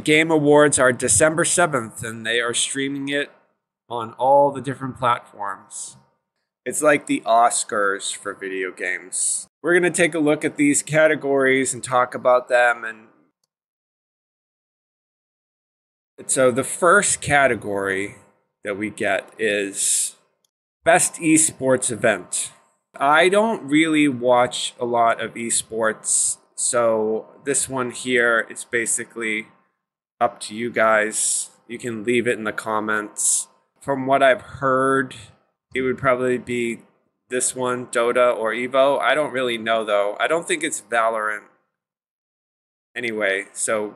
Game Awards are December 7th, and they are streaming it on all the different platforms. It's like the Oscars for video games. We're going to take a look at these categories and talk about them. And so the first category that we get is Best Esports Event. I don't really watch a lot of esports, so this one here is basically up to you guys. You can leave it in the comments. From what I've heard, it would probably be this one, Dota or Evo. I don't really know though. I don't think it's Valorant. Anyway, so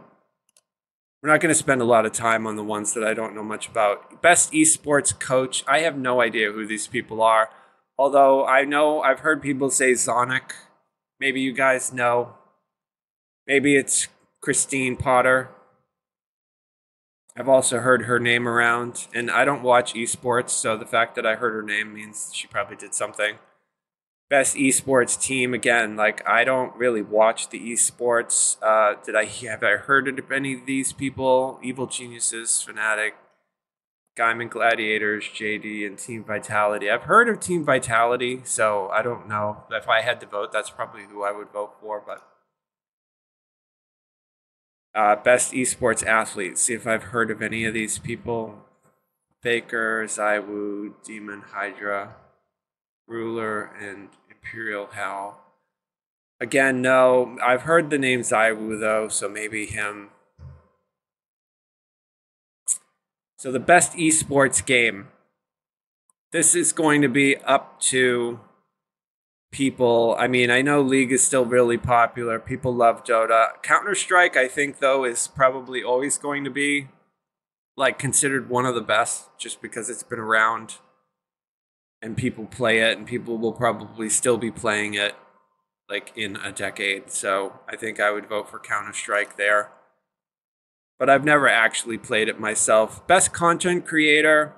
we're not going to spend a lot of time on the ones that I don't know much about. Best Esports Coach. I have no idea who these people are. Although I know I've heard people say Zonic. Maybe you guys know. Maybe it's Christine Potter. I've also heard her name around, and I don't watch esports, so the fact that I heard her name means she probably did something. Best esports team, again, like I don't really watch the esports. Have I heard of any of these people? Evil Geniuses, Fnatic, Gaiman Gladiators, JD, and Team Vitality. I've heard of Team Vitality, so I don't know. If I had to vote, that's probably who I would vote for, but Best Esports Athletes. See if I've heard of any of these people. Faker, Zywoo, Demon Hydra, Ruler, and Imperial Hell. Again, no. I've heard the name Zywoo, though, so maybe him. So the Best Esports Game. This is going to be up to people. I mean, I know League is still really popular. People love Dota. Counter-Strike, I think, though, is probably always going to be like considered one of the best just because it's been around and people play it and people will probably still be playing it like in a decade. So I think I would vote for Counter-Strike there. But I've never actually played it myself. Best Content Creator,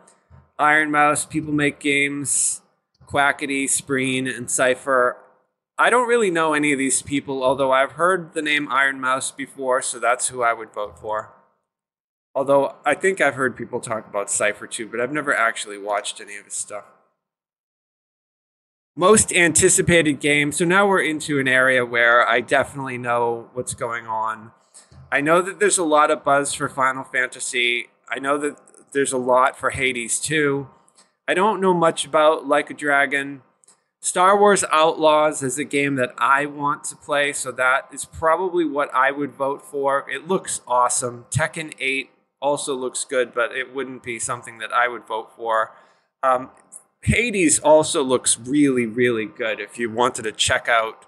Iron Mouse, People Make Games, Quackity, Spreen, and Cypher. I don't really know any of these people, although I've heard the name Iron Mouse before, so that's who I would vote for. Although I think I've heard people talk about Cypher too, but I've never actually watched any of his stuff. Most anticipated game. So now we're into an area where I definitely know what's going on. I know that there's a lot of buzz for Final Fantasy. I know that there's a lot for Hades too. I don't know much about Like a Dragon. Star Wars Outlaws is a game that I want to play, so that is probably what I would vote for. It looks awesome. Tekken 8 also looks good, but it wouldn't be something that I would vote for. Hades also looks really, really good if you wanted to check out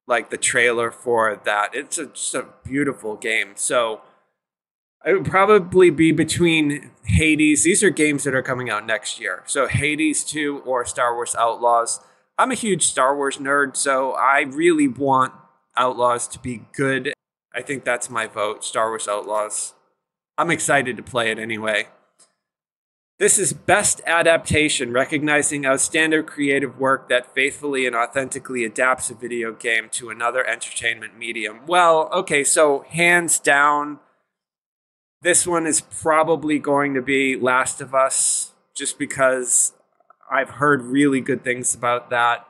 like the trailer for that. It's just a beautiful game. So it would probably be between Hades. These are games that are coming out next year. So Hades 2 or Star Wars Outlaws. I'm a huge Star Wars nerd, so I really want Outlaws to be good. I think that's my vote, Star Wars Outlaws. I'm excited to play it anyway. This is Best Adaptation, recognizing outstanding creative work that faithfully and authentically adapts a video game to another entertainment medium. Well, okay, so hands down, this one is probably going to be Last of Us, just because I've heard really good things about that.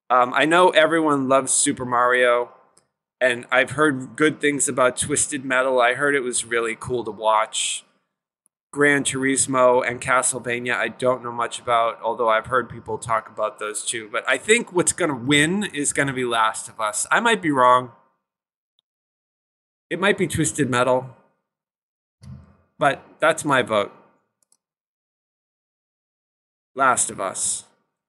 I know everyone loves Super Mario, and I've heard good things about Twisted Metal. I heard it was really cool to watch. Gran Turismo and Castlevania, I don't know much about, although I've heard people talk about those too. But I think what's going to win is going to be Last of Us. I might be wrong. It might be Twisted Metal. But that's my vote. Last of Us.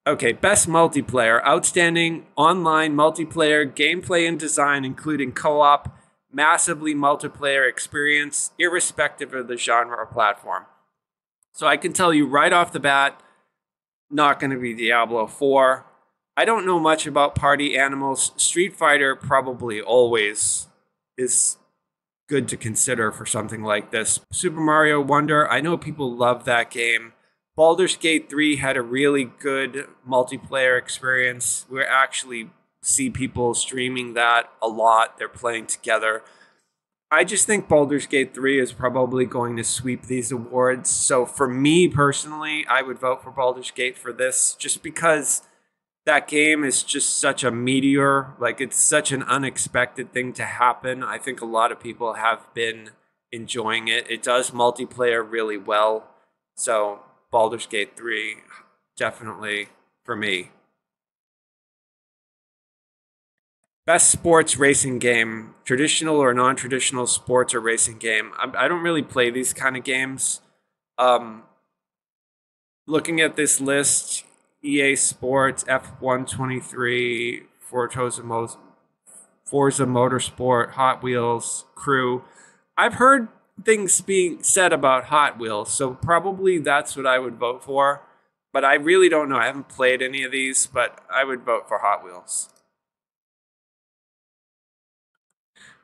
Okay, Best Multiplayer. Outstanding online multiplayer gameplay and design, including co-op, massively multiplayer experience, irrespective of the genre or platform. So I can tell you right off the bat, not going to be Diablo 4. I don't know much about Party Animals. Street Fighter probably always is good to consider for something like this. Super Mario Wonder, I know people love that game. Baldur's Gate 3 had a really good multiplayer experience. We actually see people streaming that a lot. They're playing together. I just think Baldur's Gate 3 is probably going to sweep these awards. So for me personally, I would vote for Baldur's Gate for this just because that game is just such a meteor. Like, it's such an unexpected thing to happen. I think a lot of people have been enjoying it. It does multiplayer really well. So Baldur's Gate 3, definitely for me. Best sports racing game, traditional or non-traditional sports or racing game. I don't really play these kind of games. Um, Looking at this list, EA Sports, F123, Forza Motorsport, Hot Wheels, Crew. I've heard things being said about Hot Wheels, so probably that's what I would vote for. But I really don't know. I haven't played any of these, but I would vote for Hot Wheels.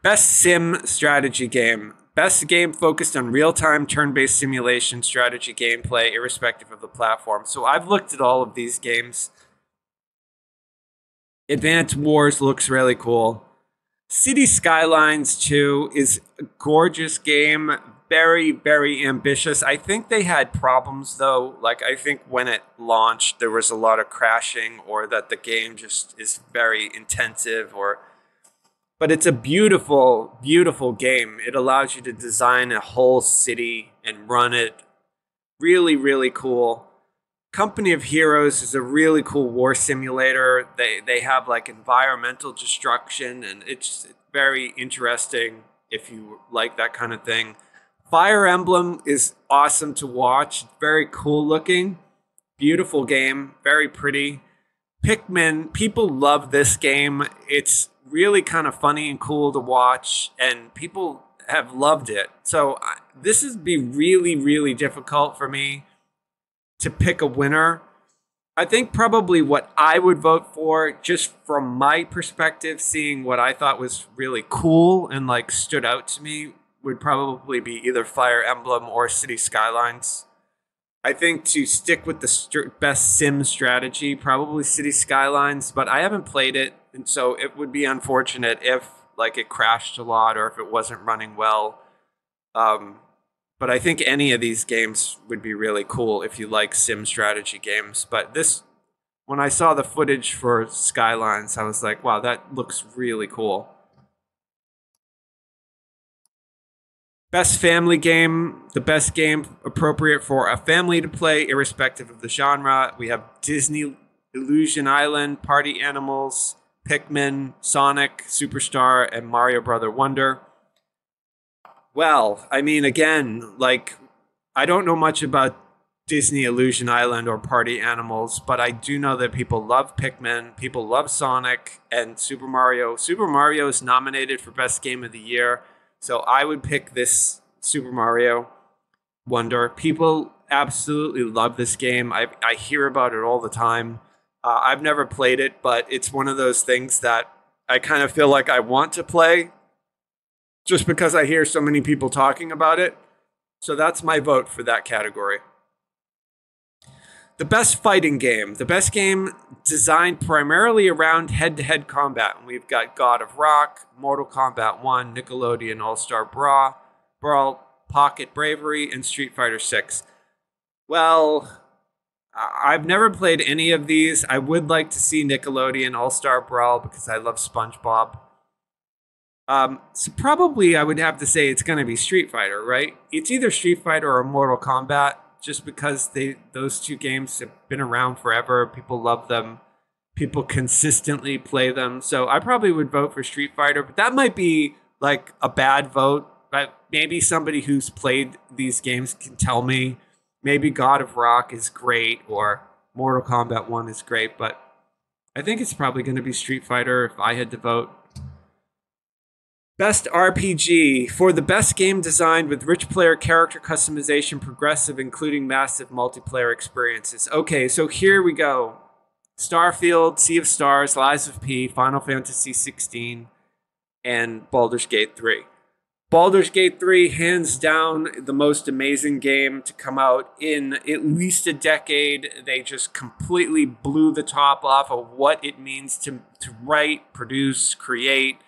Best sim strategy game. Best game focused on real-time turn-based simulation strategy gameplay, irrespective of the platform. So I've looked at all of these games. Advanced Wars looks really cool. City Skylines 2 is a gorgeous game. Very, very ambitious. I think they had problems though. Like, I think when it launched, there was a lot of crashing, or that the game just is very intensive, or but it's a beautiful, beautiful game. It allows you to design a whole city and run it. Really, really cool. Company of Heroes is a really cool war simulator. They have like environmental destruction, and it's very interesting if you like that kind of thing. Fire Emblem is awesome to watch. Very cool looking. Beautiful game. Very pretty. Pikmin, people love this game. It's really kind of funny and cool to watch, and people have loved it. So this would be really, really difficult for me to pick a winner. I think probably what I would vote for, just from my perspective, seeing what I thought was really cool and like stood out to me, would probably be either Fire Emblem or City Skylines. I think to stick with the best sim strategy, probably City Skylines, but I haven't played it, and so it would be unfortunate if like it crashed a lot or if it wasn't running well. But I think any of these games would be really cool if you like sim strategy games. But this, when I saw the footage for Skylines, I was like, wow, that looks really cool. Best family game, the best game appropriate for a family to play, irrespective of the genre. We have Disney Illusion Island, Party Animals, Pikmin, Sonic, Superstar, and Mario Brother Wonder. Well, I mean, again, like, I don't know much about Disney Illusion Island or Party Animals, but I do know that people love Pikmin, people love Sonic, and Super Mario. Super Mario is nominated for Best Game of the Year, so I would pick this Super Mario Wonder. People absolutely love this game. I hear about it all the time. I've never played it, but it's one of those things that I kind of feel like I want to play just because I hear so many people talking about it. So that's my vote for that category. The best fighting game. The best game designed primarily around head-to-head combat. And we've got God of Rock, Mortal Kombat 1, Nickelodeon All-Star Brawl, Pocket Bravery, and Street Fighter 6. Well, I've never played any of these. I would like to see Nickelodeon All-Star Brawl because I love SpongeBob. So probably I would have to say it's going to be Street Fighter, right? It's either Street Fighter or Mortal Kombat, just because those two games have been around forever. People love them. People consistently play them. So I probably would vote for Street Fighter, but that might be like a bad vote. But maybe somebody who's played these games can tell me. Maybe God of Rock is great or Mortal Kombat 1 is great, but I think it's probably going to be Street Fighter if I had to vote. Best RPG. For the best game designed with rich player character customization, progressive, including massive multiplayer experiences. Okay, so here we go. Starfield, Sea of Stars, Lies of P, Final Fantasy 16, and Baldur's Gate 3. Baldur's Gate 3, hands down, the most amazing game to come out in at least a decade. They just completely blew the top off of what it means to write, produce, create,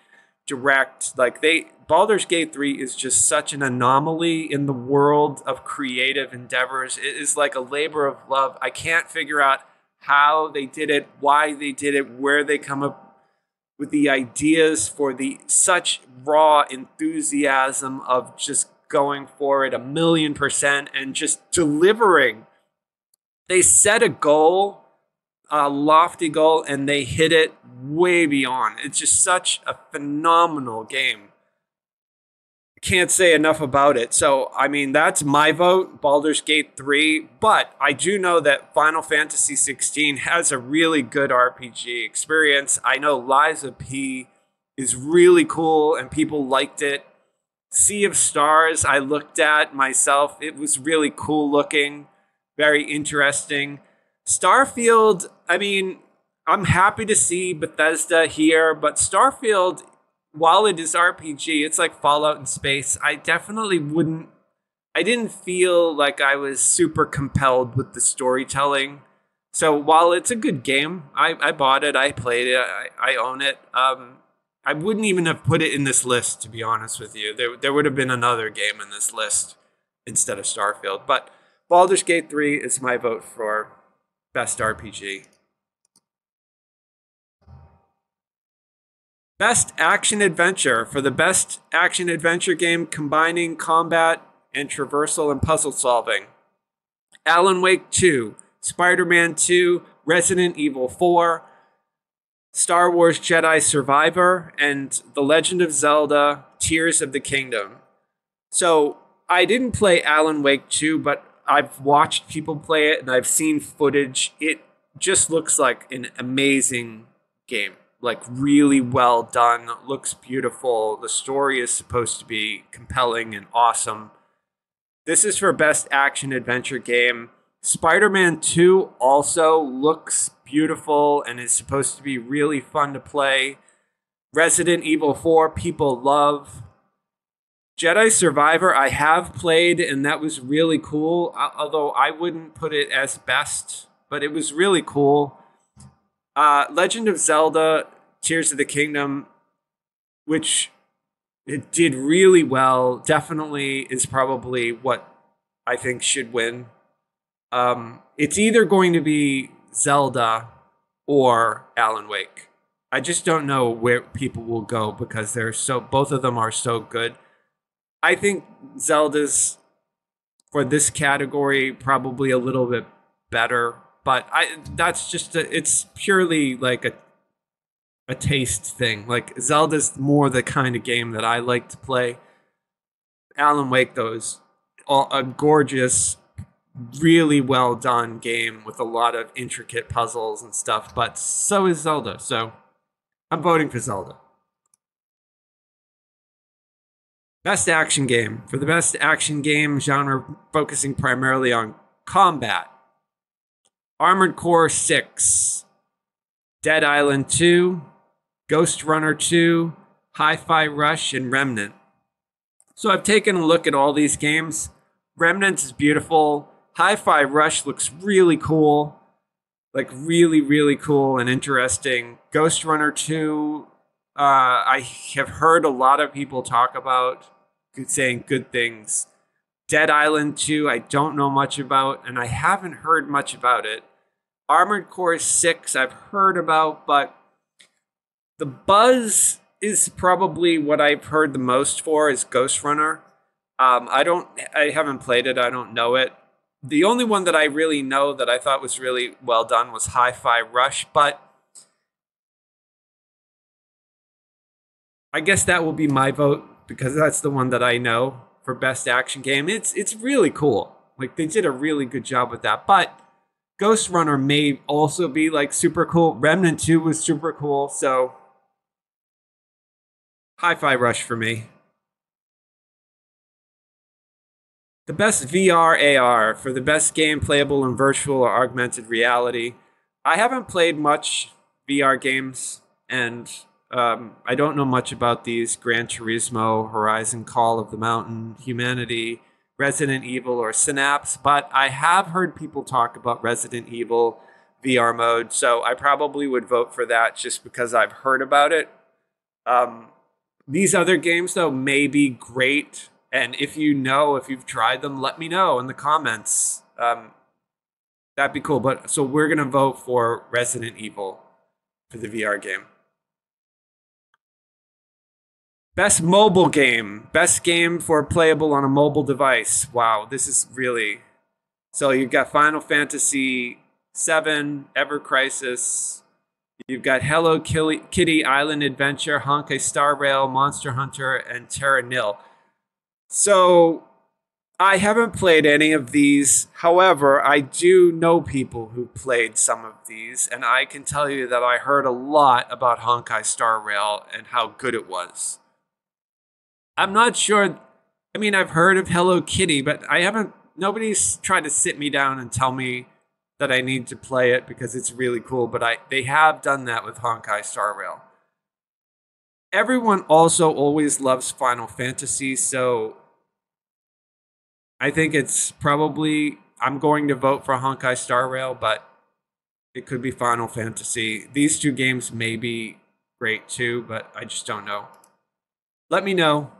direct. Like, Baldur's Gate 3 is just such an anomaly in the world of creative endeavors. It is like a labor of love. I can't figure out how they did it, why they did it, where they come up with the ideas for the such raw enthusiasm of just going for it 1,000,000% and just delivering. They set a goal, a lofty goal, and they hit it way beyond. It's just such a phenomenal game. Can't say enough about it. So, I mean, that's my vote, Baldur's Gate 3. But I do know that Final Fantasy 16 has a really good RPG experience. I know Liza P is really cool and people liked it. Sea of Stars, I looked at myself. It was really cool looking, very interesting. Starfield, I mean, I'm happy to see Bethesda here, but Starfield, while it is RPG, it's like Fallout in space. I didn't feel like I was super compelled with the storytelling. So while it's a good game, I bought it, I played it, I own it. I wouldn't even have put it in this list, to be honest with you. There would have been another game in this list instead of Starfield. But Baldur's Gate 3 is my vote for Best RPG. Best Action Adventure. For the Best Action Adventure game combining combat and traversal and puzzle solving. Alan Wake 2, Spider-Man 2, Resident Evil 4, Star Wars Jedi Survivor, and The Legend of Zelda Tears of the Kingdom. So I didn't play Alan Wake 2, but I've watched people play it and I've seen footage. It just looks like an amazing game. Like really well done, looks beautiful. The story is supposed to be compelling and awesome. This is for Best Action Adventure Game. Spider-Man 2 also looks beautiful and is supposed to be really fun to play. Resident Evil 4, people love. Jedi Survivor, I have played, and that was really cool, although I wouldn't put it as best, but it was really cool. Legend of Zelda Tears of the Kingdom, which it did really well, definitely is probably what I think should win. It's either going to be Zelda or Alan Wake. I just don't know where people will go because both of them are so good. I think Zelda's, for this category, probably a little bit better. But it's purely like a taste thing. Like Zelda's more the kind of game that I like to play. Alan Wake, though, is a gorgeous, really well done game with a lot of intricate puzzles and stuff. But so is Zelda. So I'm voting for Zelda. Best action game. For the best action game genre focusing primarily on combat. Armored Core 6, Dead Island 2, Ghost Runner 2, Hi-Fi Rush, and Remnant. So I've taken a look at all these games. Remnant is beautiful. Hi-Fi Rush looks really cool. Like really, really cool and interesting. Ghost Runner 2, I have heard a lot of people talk about, saying good things. Dead Island 2, I don't know much about, and I haven't heard much about it. Armored Core 6, I've heard about, but the buzz is probably what I've heard the most for is Ghost Runner. I haven't played it, I don't know it. The only one that I really know that I thought was really well done was Hi-Fi Rush, but I guess that will be my vote because that's the one that I know for best action game. It's really cool. Like they did a really good job with that. But Ghost Runner may also be like super cool. Remnant 2 was super cool. So Hi-Fi Rush for me. The best VR AR for the best game playable in virtual or augmented reality. I haven't played much VR games, and I don't know much about these. Gran Turismo, Horizon Call of the Mountain, Humanity, Resident Evil, or Synapse, but I have heard people talk about Resident Evil VR mode, so I probably would vote for that just because I've heard about it. These other games, though, may be great. And if you know, if you've tried them, let me know in the comments. That'd be cool. But so we're going to vote for Resident Evil for the VR game. Best mobile game. Best game for playable on a mobile device. Wow, this is really... So you've got Final Fantasy VII, Ever Crisis. You've got Hello Kitty Island Adventure, Honkai Star Rail, Monster Hunter, and Terra Nil. So I haven't played any of these. However, I do know people who played some of these, and I can tell you that I heard a lot about Honkai Star Rail and how good it was. I'm not sure. I mean, I've heard of Hello Kitty, but I haven't. Nobody's tried to sit me down and tell me that I need to play it because it's really cool. But they have done that with Honkai Star Rail. Everyone also always loves Final Fantasy, so I think it's probably... I'm going to vote for Honkai Star Rail, but it could be Final Fantasy. These two games may be great too, but I just don't know. Let me know.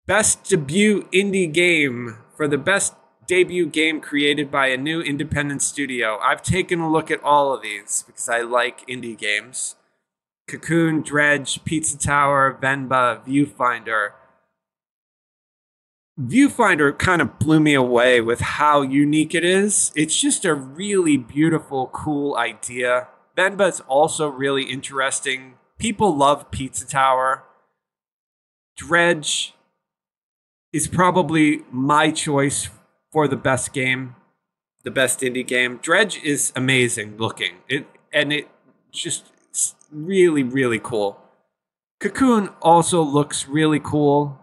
Best debut indie game. For the best debut game created by a new independent studio. I've taken a look at all of these because I like indie games. Cocoon, Dredge, Pizza Tower, Venba, Viewfinder. Viewfinder kind of blew me away with how unique it is. It's just a really beautiful, cool idea. Venba is also really interesting. People love Pizza Tower. Dredge is probably my choice for the best game, the best indie game. Dredge is amazing looking. It just really, really cool. Cocoon also looks really cool,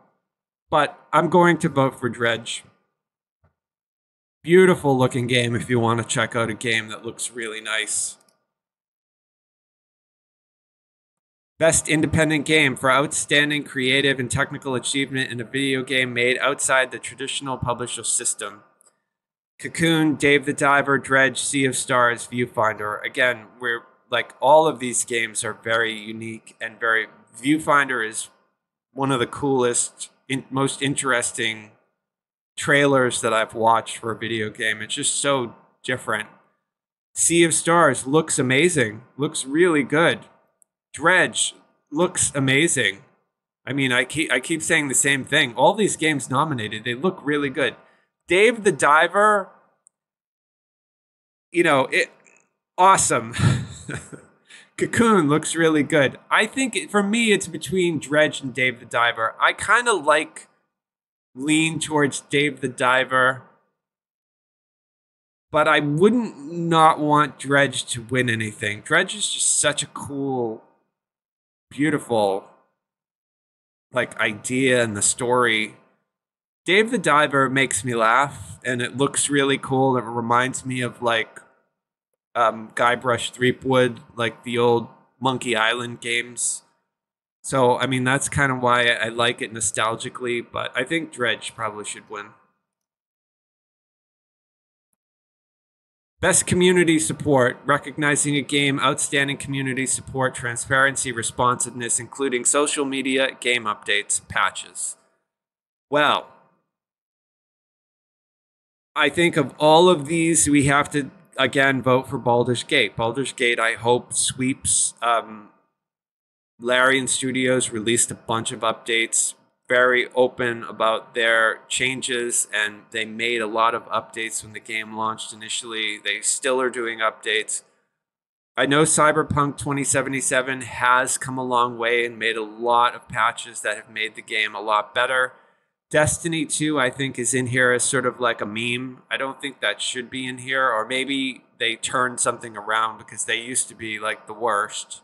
but I'm going to vote for Dredge. Beautiful looking game if you want to check out a game that looks really nice. Best independent game for outstanding creative and technical achievement in a video game made outside the traditional publisher system. Cocoon, Dave the Diver, Dredge, Sea of Stars, Viewfinder. Again, we're like all of these games are very unique and very... Viewfinder is one of the coolest, most interesting trailers that I've watched for a video game. It's just so different. Sea of Stars looks amazing. Looks really good. Dredge looks amazing. I mean, I keep saying the same thing. All these games nominated, they look really good. Dave the Diver, awesome. Cocoon looks really good. I think for me, it's between Dredge and Dave the Diver. I kind of lean towards Dave the Diver, but I wouldn't not want Dredge to win anything. Dredge is just such a cool, beautiful idea and the story. Dave the Diver makes me laugh and it looks really cool. It reminds me of Guybrush Threepwood, like the old Monkey Island games. So I mean that's kind of why I like it nostalgically, but I think Dredge probably should win. Best community support, recognizing a game, outstanding community support, transparency, responsiveness, including social media, game updates, patches. Well, I think of all of these, we have to, again, vote for Baldur's Gate. Baldur's Gate, I hope, sweeps. Larian Studios released a bunch of updates, very open about their changes, and they made a lot of updates when the game launched initially. They still are doing updates. I know Cyberpunk 2077 has come a long way and made a lot of patches that have made the game a lot better. Destiny 2, I think, is in here as sort of like a meme. I don't think that should be in here, or maybe they turned something around because they used to be like the worst.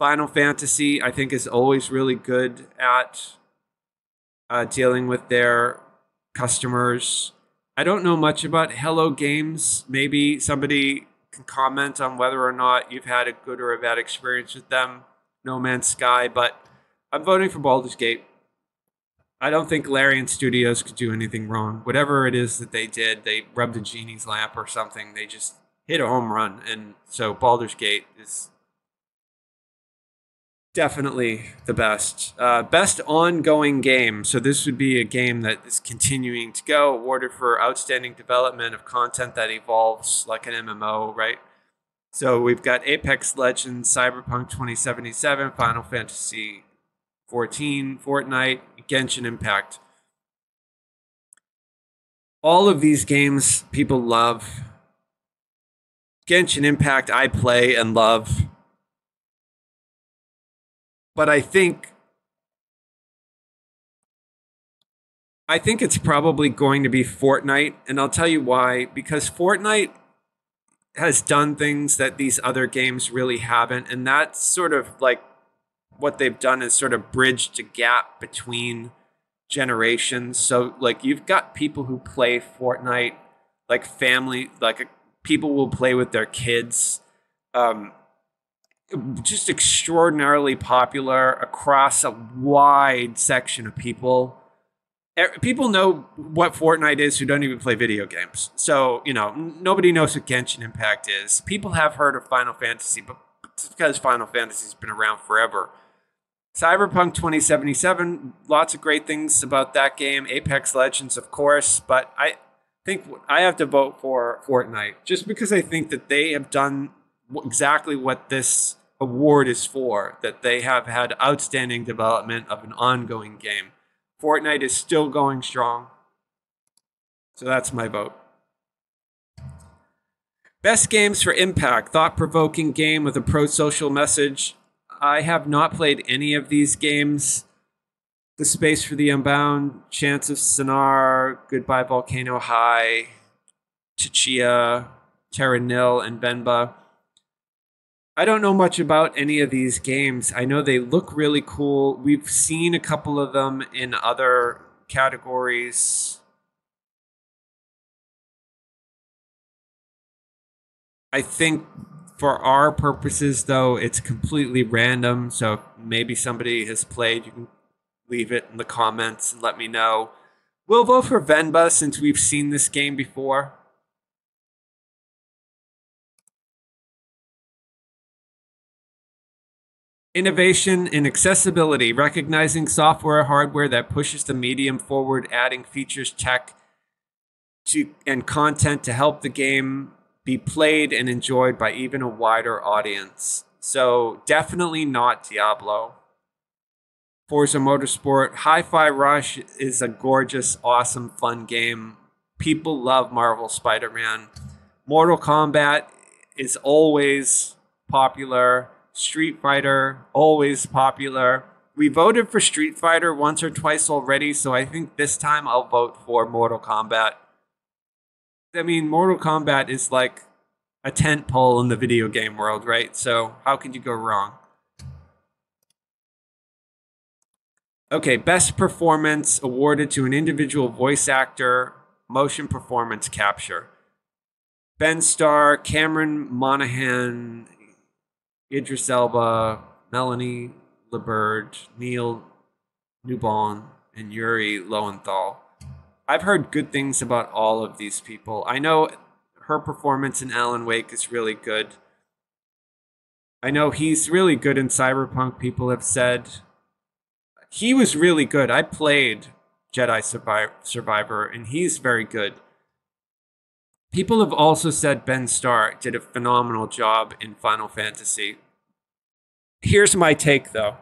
Final Fantasy, I think, is always really good at dealing with their customers. I don't know much about Hello Games. Maybe somebody can comment on whether or not you've had a good or a bad experience with them. No Man's Sky, but I'm voting for Baldur's Gate. I don't think Larian Studios could do anything wrong. Whatever it is that they did, they rubbed a genie's lamp or something. They just hit a home run. And so Baldur's Gate is Definitely the best. Best ongoing game. So this would be a game that is continuing to go, awarded for outstanding development of content that evolves like an MMO, right? So we've got Apex Legends, Cyberpunk 2077, Final Fantasy 14, Fortnite, Genshin Impact. All of these games people love. Genshin Impact I play and love. But I think it's probably going to be Fortnite, and I'll tell you why. Because Fortnite has done things that these other games really haven't, and that's sort of like what they've done is sort of bridged a gap between generations. So like you've got people who play Fortnite, like family, like people will play with their kids. Just extraordinarily popular across a wide section of people. People know what Fortnite is who don't even play video games. So, nobody knows what Genshin Impact is. People have heard of Final Fantasy, but it's because Final Fantasy's been around forever. Cyberpunk 2077, lots of great things about that game. Apex Legends, of course, but I think I have to vote for Fortnite just because I think that they have done exactly what this award is for, that they have had outstanding development of an ongoing game. Fortnite is still going strong. So that's my vote. Best games for impact. Thought-provoking game with a pro-social message. I have not played any of these games. The Space for the Unbound, Chance of Sonar, Goodbye Volcano High, Chichia, Terra Nil, and Benba. I don't know much about any of these games. I know they look really cool. We've seen a couple of them in other categories. I think for our purposes, though, it's completely random. So maybe somebody has played. You can leave it in the comments and let me know. We'll vote for Venba since we've seen this game before. Innovation in accessibility, recognizing software or hardware that pushes the medium forward, adding features, tech, and content to help the game be played and enjoyed by even a wider audience. So definitely not Diablo. Forza Motorsport, Hi-Fi Rush is a gorgeous, awesome, fun game. People love Marvel Spider-Man. Mortal Kombat is always popular. Street Fighter, always popular. We voted for Street Fighter once or twice already, so I think this time I'll vote for Mortal Kombat. I mean, Mortal Kombat is like a tentpole in the video game world, right? So how could you go wrong? Okay, best performance awarded to an individual voice actor, motion performance capture. Ben Starr, Cameron Monaghan, Idris Elba, Melanie Liburd, Neil Newbon, and Yuri Lowenthal. I've heard good things about all of these people. I know her performance in Alan Wake is really good. I know he's really good in Cyberpunk, people have said. He was really good. I played Jedi Survivor, and he's very good. People have also said Ben Starr did a phenomenal job in Final Fantasy. Here's my take, though.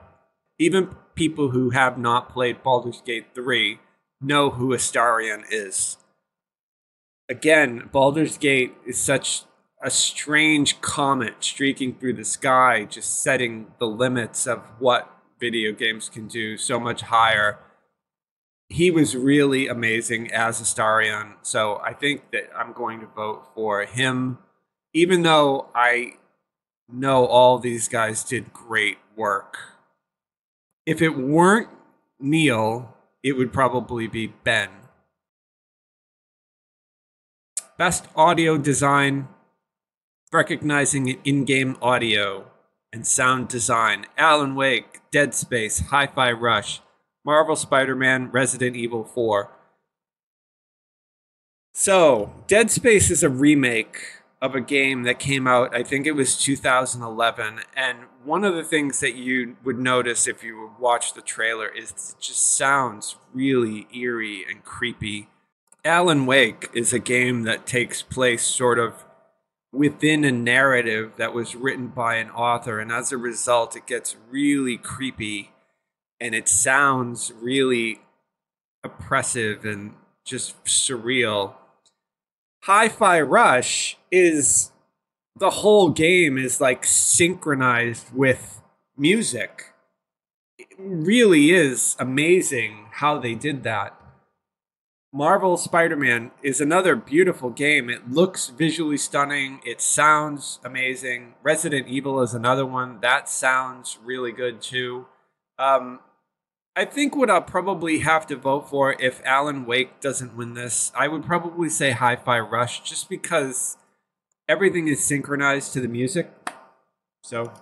Even people who have not played Baldur's Gate 3 know who Astarion is. Again, Baldur's Gate is such a strange comet streaking through the sky, just setting the limits of what video games can do so much higher. He was really amazing as Astarion, so I think that I'm going to vote for him, even though I know all these guys did great work. If it weren't Neil, it would probably be Ben. Best audio design, recognizing in-game audio and sound design. Alan Wake, Dead Space, Hi-Fi Rush, Marvel Spider-Man, Resident Evil 4. So, Dead Space is a remake of a game that came out, I think it was 2011. And one of the things that you would notice if you watch the trailer is it just sounds really eerie and creepy. Alan Wake is a game that takes place sort of within a narrative that was written by an author. And as a result, it gets really creepy and it sounds really oppressive and just surreal. Hi-Fi Rush is the whole game is like synchronized with music. It really is amazing how they did that. Marvel Spider-Man is another beautiful game. It looks visually stunning. It sounds amazing. Resident Evil is another one that sounds really good too. I think what I'll probably have to vote for if Alan Wake doesn't win this, I would probably say Hi-Fi Rush, just because everything is synchronized to the music. So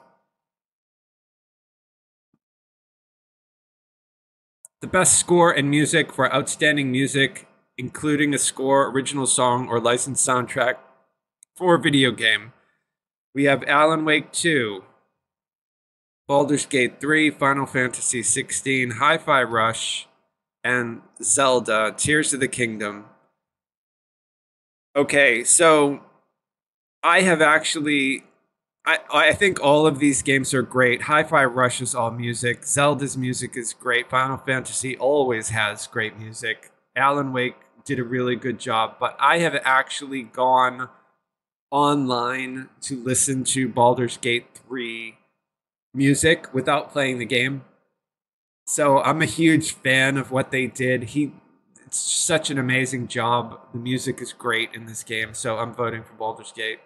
the best score and music for outstanding music, including a score, original song, or licensed soundtrack for a video game. We have Alan Wake 2, Baldur's Gate 3, Final Fantasy 16, Hi-Fi Rush, and Zelda, Tears of the Kingdom. Okay, so I have actually... I think all of these games are great. Hi-Fi Rush is all music. Zelda's music is great. Final Fantasy always has great music. Alan Wake did a really good job, but I have actually gone online to listen to Baldur's Gate 3 music without playing the game. So I'm a huge fan of what they did. It's such an amazing job. The music is great in this game, so I'm voting for Baldur's Gate.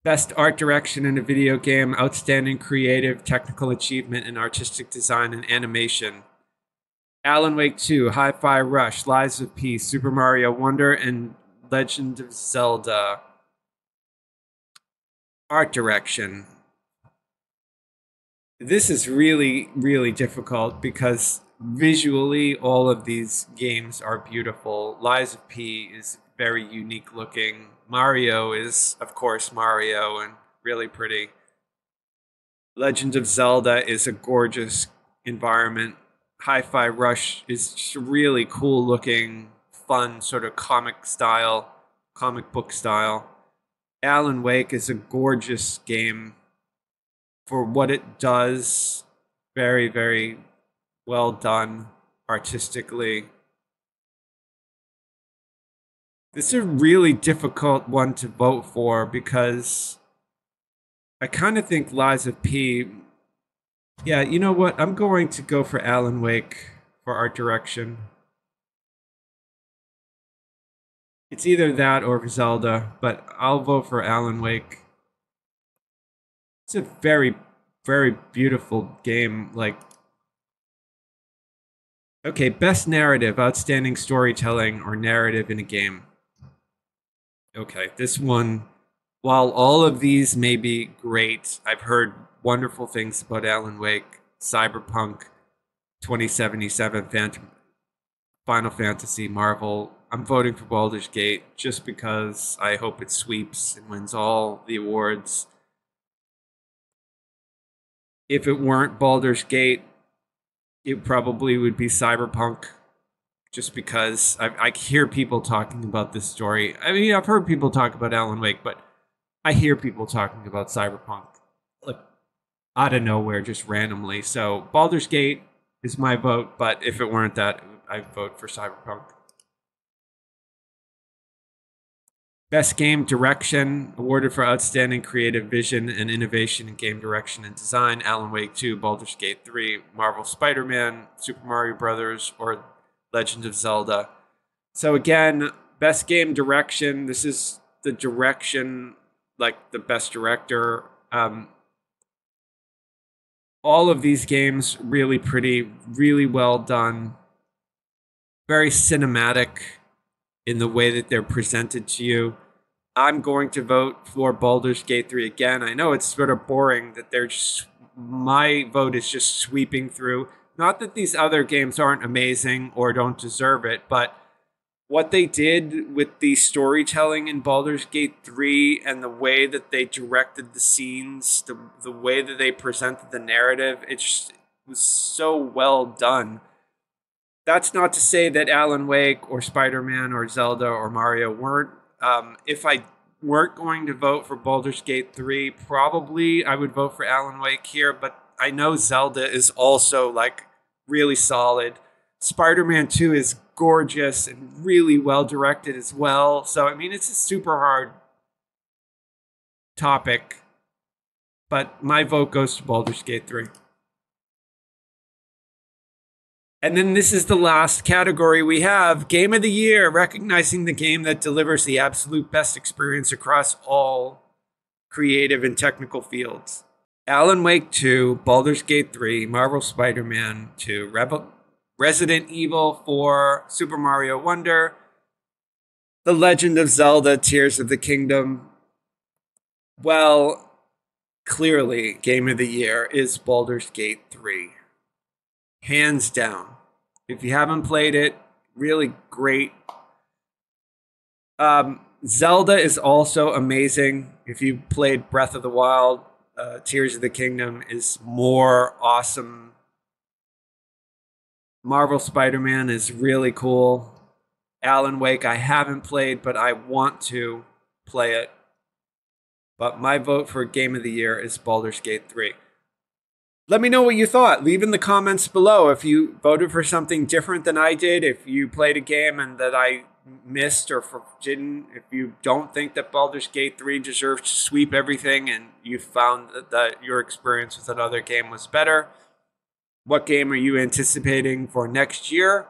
Best art direction in a video game, outstanding creative, technical achievement in artistic design and animation. Alan Wake 2, Hi-Fi Rush, Lies of P, Super Mario Wonder, and Legend of Zelda. Art direction. This is really, really difficult because visually all of these games are beautiful. Lies of P is very unique looking. Mario is, of course, Mario and really pretty. Legend of Zelda is a gorgeous environment. Hi-Fi Rush is just really cool looking, fun, sort of comic book style. Alan Wake is a gorgeous game for what it does. Very, very well done artistically. This is a really difficult one to vote for because I kind of think Lies of P... Yeah, you know what? I'm going to go for Alan Wake for art direction. It's either that or Zelda, but I'll vote for Alan Wake. It's a very, very beautiful game. Like, okay, best narrative, outstanding storytelling, or narrative in a game. Okay, this one, while all of these may be great, I've heard wonderful things about Alan Wake, Cyberpunk, 2077, Final Fantasy, Marvel. I'm voting for Baldur's Gate just because I hope it sweeps and wins all the awards. If it weren't Baldur's Gate, it probably would be Cyberpunk. Just because I hear people talking about this story. I mean, I've heard people talk about Alan Wake, but I hear people talking about Cyberpunk, like, out of nowhere, just randomly. So Baldur's Gate is my vote, but if it weren't that, I'd vote for Cyberpunk. Best Game Direction, awarded for outstanding creative vision and innovation in game direction and design. Alan Wake 2, Baldur's Gate 3, Marvel Spider-Man, Super Mario Brothers, or Legend of Zelda. So again, best game direction. This is the direction, like the best director. All of these games really pretty, really well done. Very cinematic in the way that they're presented to you. I'm going to vote for Baldur's Gate 3 again. I know it's sort of boring that my vote is just sweeping through. Not that these other games aren't amazing or don't deserve it, but what they did with the storytelling in Baldur's Gate 3 and the way that they directed the scenes, the way that they presented the narrative, it was so well done. That's not to say that Alan Wake or Spider-Man or Zelda or Mario weren't. If I weren't going to vote for Baldur's Gate 3, probably I would vote for Alan Wake here, but I know Zelda is also like really solid. Spider-Man 2 is gorgeous and really well directed as well. So, I mean, it's a super hard topic, but my vote goes to Baldur's Gate 3. And then this is the last category we have, Game of the Year, recognizing the game that delivers the absolute best experience across all creative and technical fields. Alan Wake 2, Baldur's Gate 3, Marvel Spider-Man 2, Resident Evil 4, Super Mario Wonder, The Legend of Zelda, Tears of the Kingdom. Well, clearly, Game of the Year is Baldur's Gate 3. Hands down. If you haven't played it, really great. Zelda is also amazing. If you played Breath of the Wild, Tears of the Kingdom is more awesome. Marvel Spider-Man is really cool. Alan Wake, I haven't played, but I want to play it. But my vote for Game of the Year is Baldur's Gate 3. Let me know what you thought. Leave in the comments below if you voted for something different than I did, if you played a game and that I missed or didn't, if you don't think that Baldur's Gate 3 deserves to sweep everything and you found that your experience with another game was better. What game are you anticipating for next year?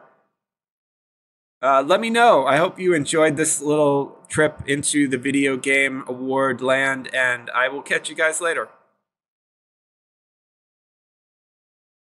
Let me know. I hope you enjoyed this little trip into the video game award land, and I will catch you guys later.